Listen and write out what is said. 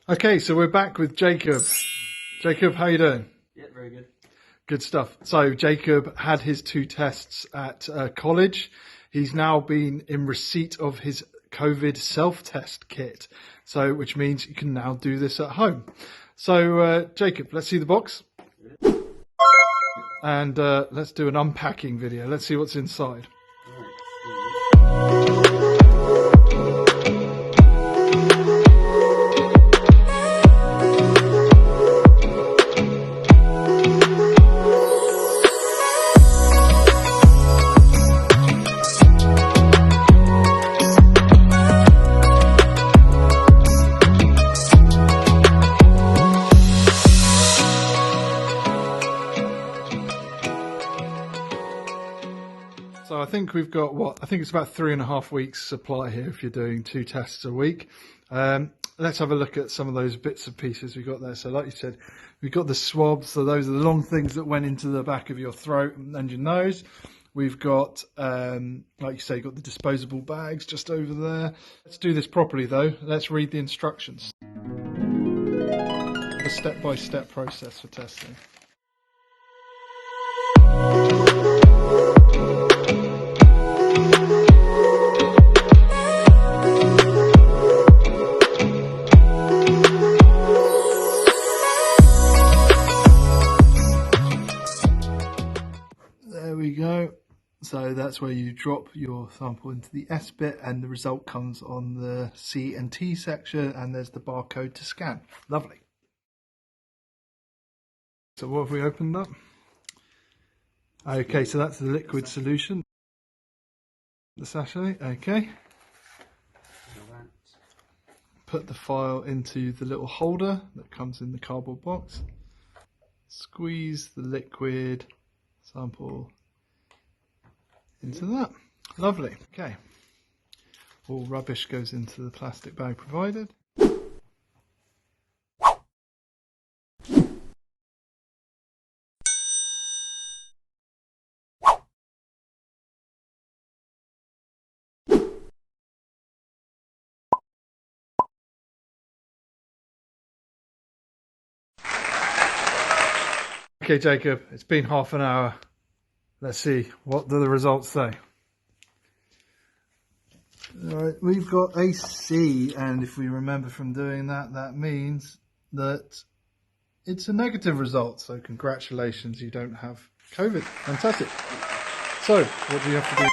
Okay, so we're back with Jacob. Jacob, how you doing? Yeah, very good. Good stuff. So Jacob had his 2 tests at college. He's now been in receipt of his COVID self-test kit, so which means you can now do this at home. So Jacob, let's see the box. And let's do an unpacking video. Let's see what's inside. So I think we've got I think it's about 3.5 weeks supply here if you're doing 2 tests a week. Let's have a look at some of those bits and pieces we got there. So like you said, we've got the swabs. So those are the long things that went into the back of your throat and your nose. We've got, like you say, got the disposable bags just over there. Let's do this properly though. Let's read the instructions. A step-by-step process for testing. There we go. So that's where you drop your sample into the S bit and the result comes on the C and T section, and there's the barcode to scan. Lovely. So what have we opened up? Okay, so that's the liquid solution. The sachet, okay. Put the file into the little holder that comes in the cardboard box. Squeeze the liquid sample into that. Lovely. Okay. All rubbish goes into the plastic bag provided. Okay, Jacob, it's been half an hour. Let's see, what do the results say? All right, we've got a C, and if we remember from doing that, that means that it's a negative result. So congratulations, you don't have COVID. Fantastic. So what do you have to do?